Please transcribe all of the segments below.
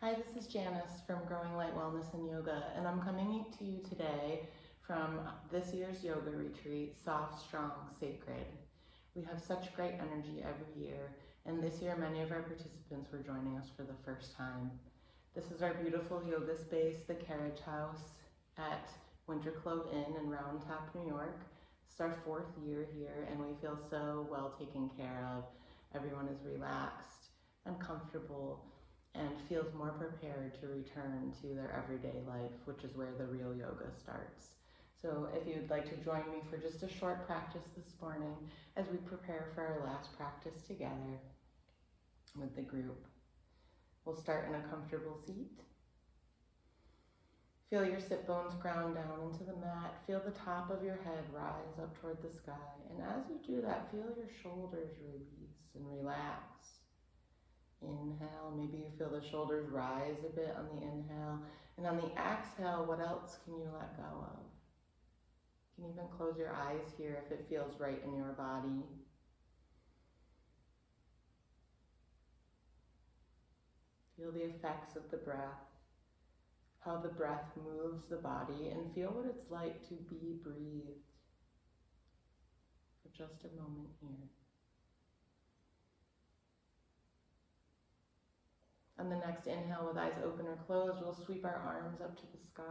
Hi, this is Janis from Growing Light Wellness and Yoga, and I'm coming to you today from this year's yoga retreat, Soft, Strong, Sacred. We have such great energy every year, and this year many of our participants were joining us for the first time. This is our beautiful yoga space, the Carriage House at Winter Clove Inn in Round Top, New York. It's our 4th year here, and we feel so well taken care of. Everyone is relaxed and comfortable and feels more prepared to return to their everyday life, which is where the real yoga starts. So if you'd like to join me for just a short practice this morning as we prepare for our last practice together with the group. We'll start in a comfortable seat. Feel your sit bones ground down into the mat. Feel the top of your head rise up toward the sky. And as you do that, feel your shoulders release and relax. Inhale, maybe you feel the shoulders rise a bit on the inhale. And on the exhale, what else can you let go of? You can even close your eyes here if it feels right in your body. Feel the effects of the breath, how the breath moves the body, and feel what it's like to be breathed for just a moment here. On the next inhale, with eyes open or closed, we'll sweep our arms up to the sky.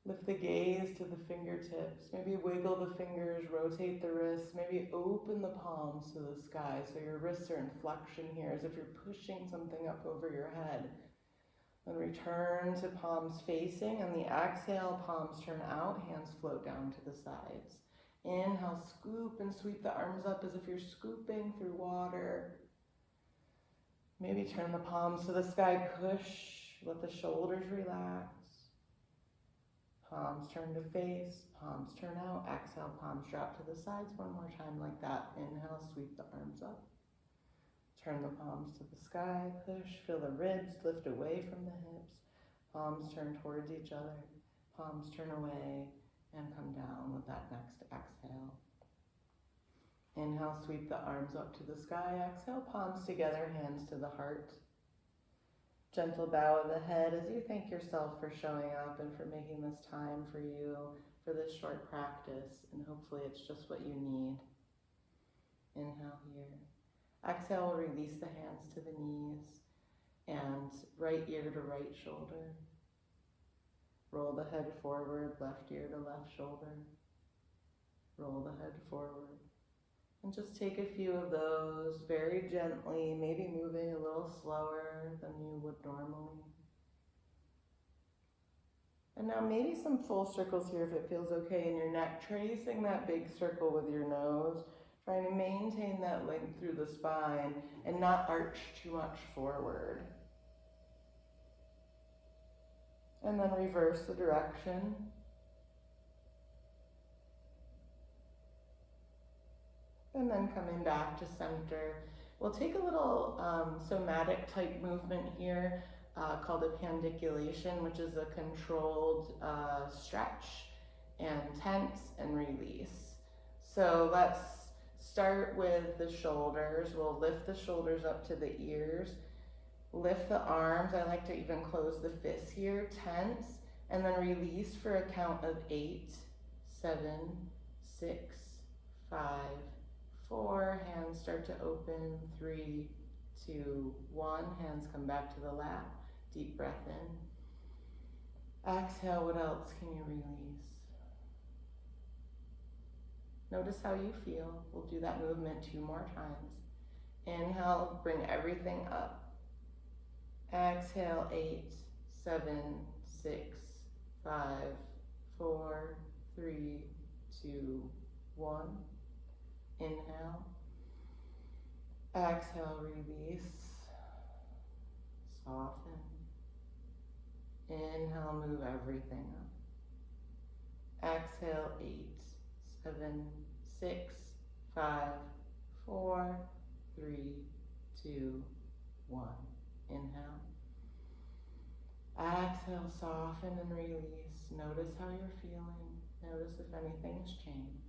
Lift the gaze to the fingertips. Maybe wiggle the fingers, rotate the wrists. Maybe open the palms to the sky so your wrists are in flexion here, as if you're pushing something up over your head. Then return to palms facing. On the exhale, palms turn out, hands float down to the sides. Inhale, scoop and sweep the arms up as if you're scooping through water. Maybe turn the palms to the sky, push, let the shoulders relax. Palms turn to face, palms turn out. Exhale, palms drop to the sides one more time like that. Inhale, sweep the arms up. Turn the palms to the sky, push, feel the ribs lift away from the hips. Palms turn towards each other, palms turn away and come down with that next exhale. Inhale, sweep the arms up to the sky. Exhale, palms together, hands to the heart. Gentle bow of the head as you thank yourself for showing up and for making this time for you, for this short practice, and hopefully it's just what you need. Inhale here. Exhale, release the hands to the knees and right ear to right shoulder. Roll the head forward, left ear to left shoulder. Roll the head forward. And just take a few of those very gently, maybe moving a little slower than you would normally. And now maybe some full circles here if it feels okay in your neck, tracing that big circle with your nose, trying to maintain that length through the spine and not arch too much forward. And then reverse the direction. And then coming back to center. We'll take a little somatic type movement here called a pandiculation, which is a controlled stretch and tense and release. So let's start with the shoulders. We'll lift the shoulders up to the ears. Lift the arms. I like to even close the fists here, tense, and then release for a count of 8, 7, 6, 5, 4, hands start to open, 3, 2, 1, hands come back to the lap, deep breath in. Exhale, what else can you release? Notice how you feel. We'll do that movement 2 more times. Inhale, bring everything up. Exhale, 8, 7, 6, 5, 4, 3, 2, 1. Inhale, exhale, release, soften. Inhale, move everything up. Exhale, 8, 7, 6, 5, 4, 3, 2, 1. Inhale. Exhale, soften and release. Notice how you're feeling. Notice if anything's changed.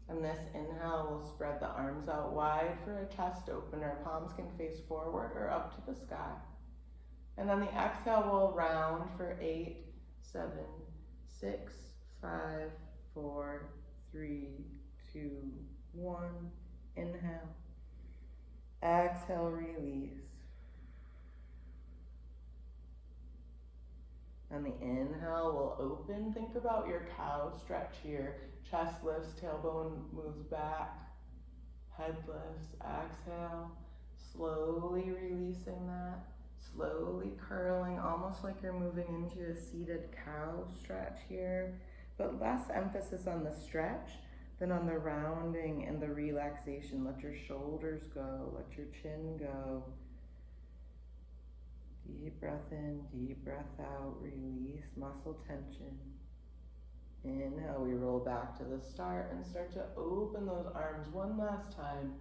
And this inhale will spread the arms out wide for a chest opener. Palms can face forward or up to the sky. And then the exhale will round for 8, 7, 6, 5, 4, 3, 2, 1. Inhale. Exhale, release. And the inhale will open. Think about your cow stretch here. Chest lifts, tailbone moves back. Head lifts, exhale. Slowly releasing that. Slowly curling, almost like you're moving into a seated cow stretch here. But less emphasis on the stretch than on the rounding and the relaxation. Let your shoulders go, let your chin go. Deep breath in, deep breath out, release muscle tension. Inhale, we roll back to the start and start to open those arms one last time.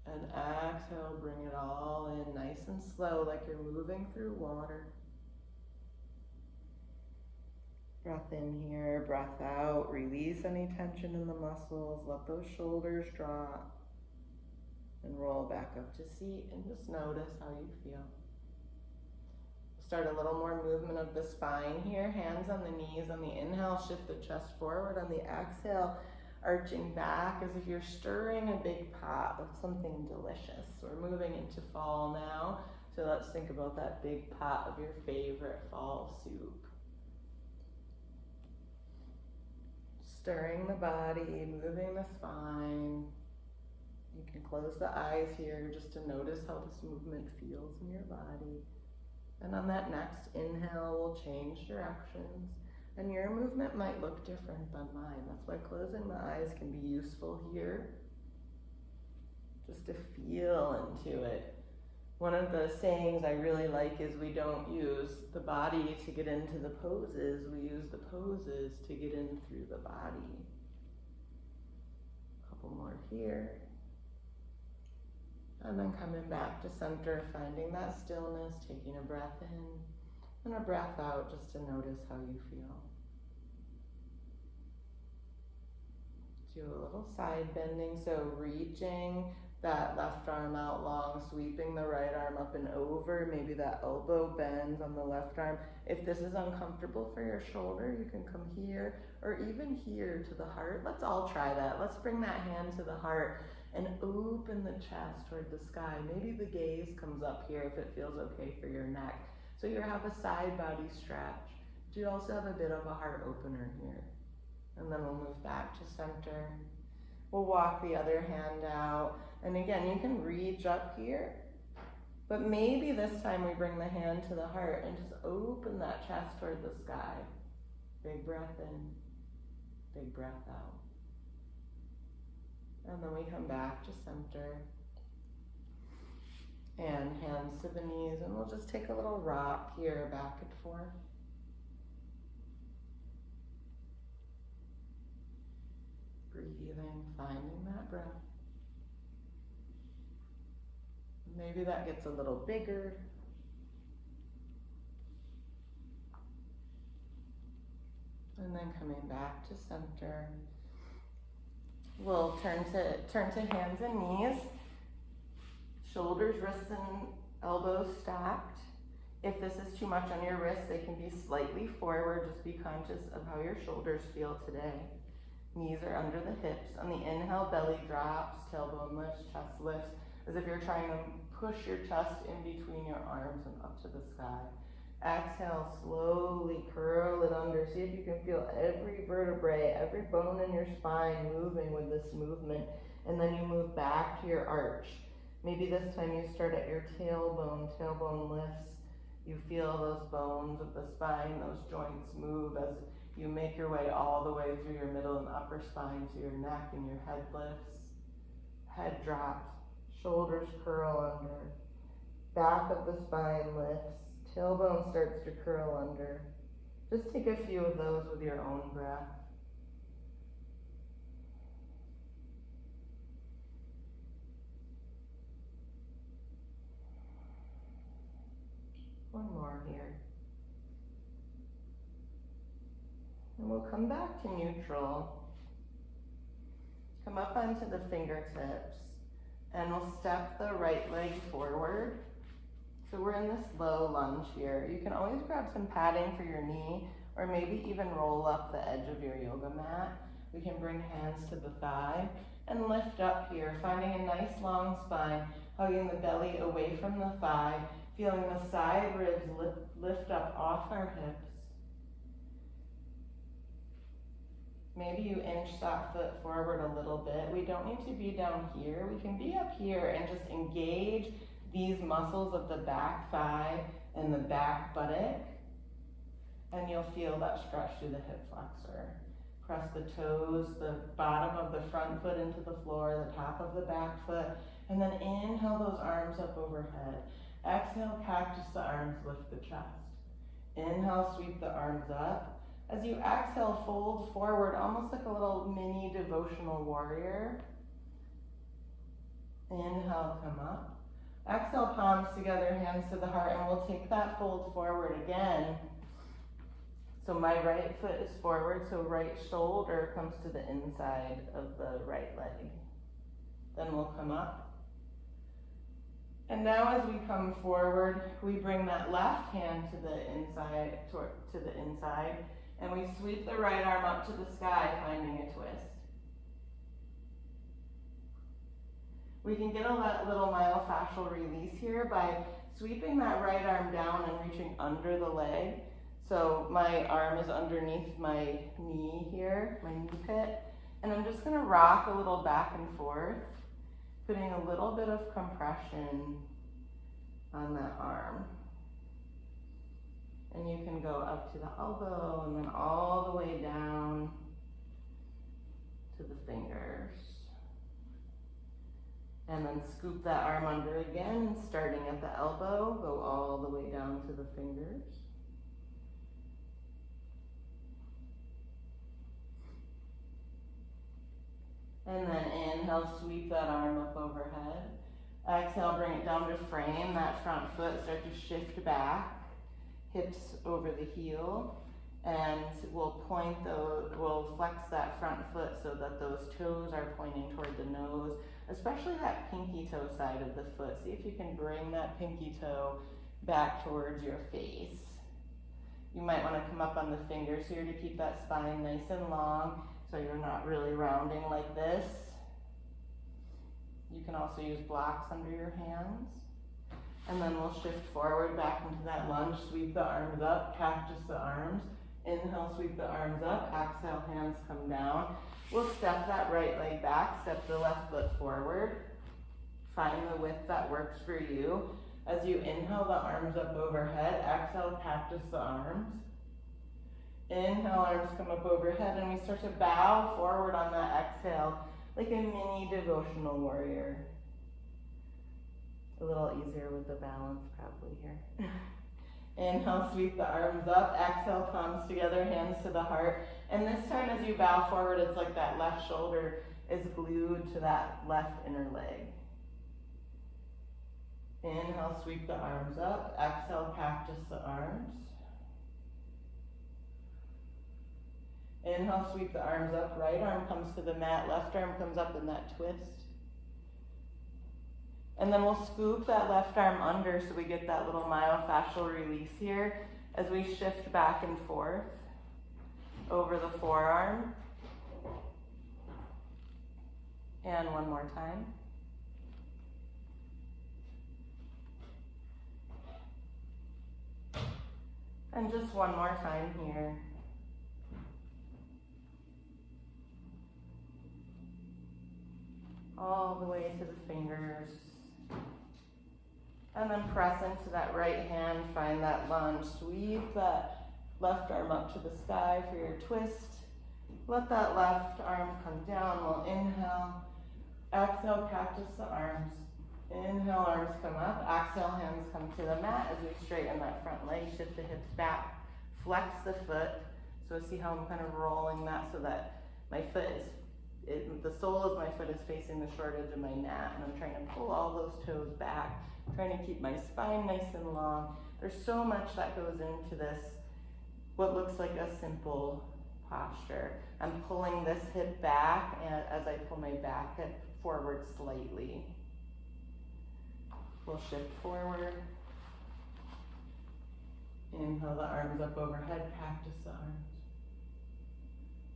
And exhale, bring it all in nice and slow like you're moving through water. Breath in here, breath out, release any tension in the muscles, let those shoulders drop. And roll back up to seat and just notice how you feel. Start a little more movement of the spine here, hands on the knees. On the inhale, shift the chest forward. On the exhale, arching back as if you're stirring a big pot of something delicious. We're moving into fall now, so let's think about that big pot of your favorite fall soup. Stirring the body, moving the spine. You can close the eyes here just to notice how this movement feels in your body. And on that next inhale, we'll change directions. And your movement might look different than mine. That's why closing the eyes can be useful here. Just to feel into it. One of the sayings I really like is we don't use the body to get into the poses. We use the poses to get in through the body. A couple more here. And then coming back to center, finding that stillness, taking a breath in and a breath out just to notice how you feel. Do a little side bending, so reaching that left arm out long, sweeping the right arm up and over. Maybe that elbow bends on the left arm. If this is uncomfortable for your shoulder, you can come here or even here to the heart. Let's all try that. Let's bring that hand to the heart and open the chest toward the sky. Maybe the gaze comes up here if it feels okay for your neck. So you have a side body stretch. But you also have a bit of a heart opener here. And then we'll move back to center. We'll walk the other hand out. And again, you can reach up here, but maybe this time we bring the hand to the heart and just open that chest toward the sky. Big breath in, big breath out. And then we come back to center. And hands to the knees, and we'll just take a little rock here, back and forth. Breathing, finding that breath. Maybe that gets a little bigger. And then coming back to center. We'll turn to hands and knees. Shoulders, wrists, and elbows stacked. If this is too much on your wrists, they can be slightly forward. Just be conscious of how your shoulders feel today. Knees are under the hips. On the inhale, belly drops, tailbone lifts, chest lifts, as if you're trying to push your chest in between your arms and up to the sky. Exhale, slowly curl it under. See if you can feel every vertebrae, every bone in your spine moving with this movement. And then you move back to your arch. Maybe this time you start at your tailbone lifts. You feel those bones of the spine, those joints move as you make your way all the way through your middle and upper spine to your neck, and your head lifts. Head drops, shoulders curl under. Back of the spine lifts, tailbone starts to curl under. Just take a few of those with your own breath. One more here. And we'll come back to neutral. Come up onto the fingertips, and we'll step the right leg forward. So we're in this low lunge here. You can always grab some padding for your knee, or maybe even roll up the edge of your yoga mat. We can bring hands to the thigh and lift up here, finding a nice long spine, hugging the belly away from the thigh, feeling the side ribs lift up off our hips. Maybe you inch that foot forward a little bit. We don't need to be down here. We can be up here and just engage these muscles of the back thigh and the back buttock. And you'll feel that stretch through the hip flexor. Press the toes, the bottom of the front foot into the floor, the top of the back foot, and then inhale those arms up overhead. Exhale, cactus the arms, lift the chest. Inhale, sweep the arms up. As you exhale, fold forward, almost like a little mini devotional warrior. Inhale, come up. Exhale, palms together, hands to the heart, and we'll take that fold forward again. So my right foot is forward, so right shoulder comes to the inside of the right leg. Then we'll come up. And now as we come forward, we bring that left hand to the inside, and we sweep the right arm up to the sky, finding a twist. We can get a little myofascial release here by sweeping that right arm down and reaching under the leg. So my arm is underneath my knee here, my knee pit, and I'm just gonna rock a little back and forth, putting a little bit of compression on that arm. And you can go up to the elbow and then all the way down to the fingers. And then scoop that arm under again, and starting at the elbow, go all the way down to the fingers. And then inhale, sweep that arm up overhead. Exhale, bring it down to frame that front foot, start to shift back. Hips over the heel, and we'll flex that front foot so that those toes are pointing toward the nose, especially that pinky toe side of the foot. See if you can bring that pinky toe back towards your face. You might want to come up on the fingers here to keep that spine nice and long so you're not really rounding like this. You can also use blocks under your hands. And then we'll shift forward back into that lunge, sweep the arms up, cactus the arms. Inhale, sweep the arms up, exhale, hands come down. We'll step that right leg back, step the left foot forward. Find the width that works for you. As you inhale the arms up overhead, exhale, cactus the arms. Inhale, arms come up overhead, and we start to bow forward on that exhale, like a mini devotional warrior. A little easier with the balance probably here. Inhale, sweep the arms up. Exhale, palms together, hands to the heart. And this time as you bow forward, it's like that left shoulder is glued to that left inner leg. Inhale, sweep the arms up. Exhale, cactus the arms. Inhale, sweep the arms up. Right arm comes to the mat. Left arm comes up in that twist. And then we'll scoop that left arm under so we get that little myofascial release here as we shift back and forth over the forearm. And one more time. And just one more time here. All the way to the fingers. And then press into that right hand, find that lunge. Sweep that left arm up to the sky for your twist. Let that left arm come down. We'll inhale. Exhale, cactus the arms. Inhale, arms come up. Exhale, hands come to the mat as we straighten that front leg. Shift the hips back. Flex the foot. So see how I'm kind of rolling that so that my foot is, the sole of my foot is facing the short edge of my mat, and I'm trying to pull all those toes back, trying to keep my spine nice and long. There's so much that goes into this, what looks like a simple posture. I'm pulling this hip back, and as I pull my back hip forward slightly. We'll shift forward. Inhale the arms up overhead, practice the arms.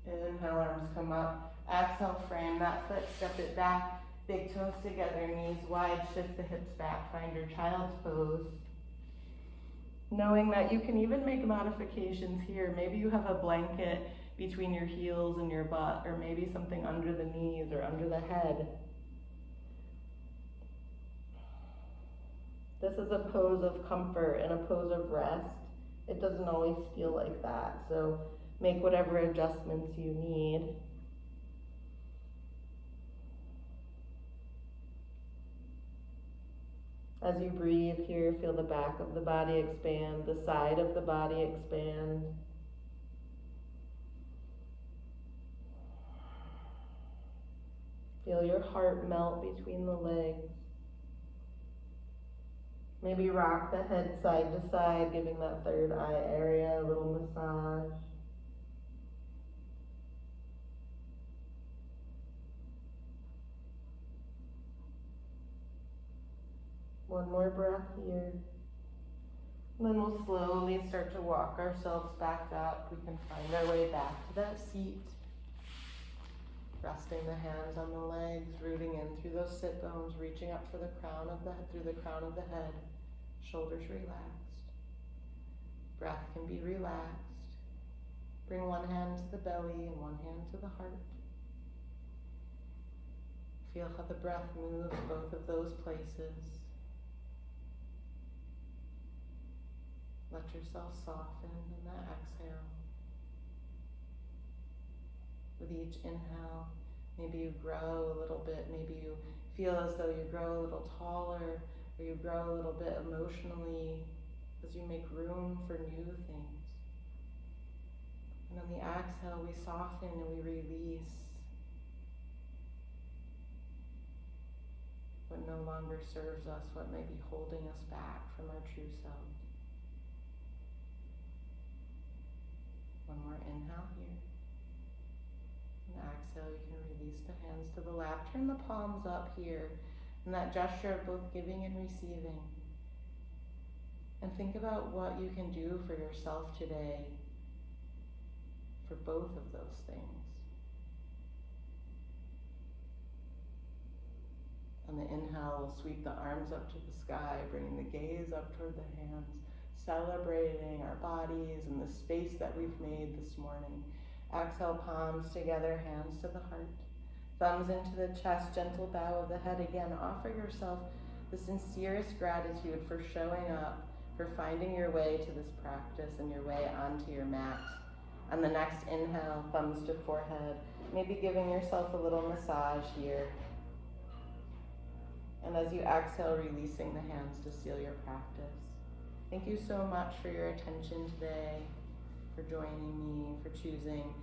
Inhale, arms come up. Exhale, frame that foot, step it back. Big toes together, knees wide, shift the hips back, find your child's pose. Knowing that you can even make modifications here. Maybe you have a blanket between your heels and your butt, or maybe something under the knees or under the head. This is a pose of comfort and a pose of rest. It doesn't always feel like that, so make whatever adjustments you need. As you breathe here, feel the back of the body expand, the side of the body expand. Feel your heart melt between the legs. Maybe rock the head side to side, giving that third eye area a little massage. One more breath here. And then we'll slowly start to walk ourselves back up. We can find our way back to that seat. Resting the hands on the legs, rooting in through those sit bones, reaching up for the crown of the head, through the crown of the head. Shoulders relaxed. Breath can be relaxed. Bring one hand to the belly and one hand to the heart. Feel how the breath moves both of those places. Let yourself soften in that exhale. With each inhale, maybe you grow a little bit, maybe you feel as though you grow a little taller, or you grow a little bit emotionally as you make room for new things. And on the exhale, we soften and we release what no longer serves us, what may be holding us back from our true self. One more inhale here. And exhale, you can release the hands to the lap. Turn the palms up here in that gesture of both giving and receiving. And think about what you can do for yourself today for both of those things. On the inhale, we'll sweep the arms up to the sky, bringing the gaze up toward the hands, celebrating our bodies and the space that we've made this morning. Exhale, palms together, hands to the heart. Thumbs into the chest, gentle bow of the head. Again, offer yourself the sincerest gratitude for showing up, for finding your way to this practice and your way onto your mat. On the next inhale, thumbs to forehead, maybe giving yourself a little massage here. And as you exhale, releasing the hands to seal your practice. Thank you so much for your attention today, for joining me, for choosing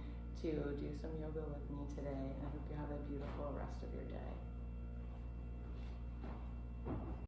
to do some yoga with me today. And I hope you have a beautiful rest of your day.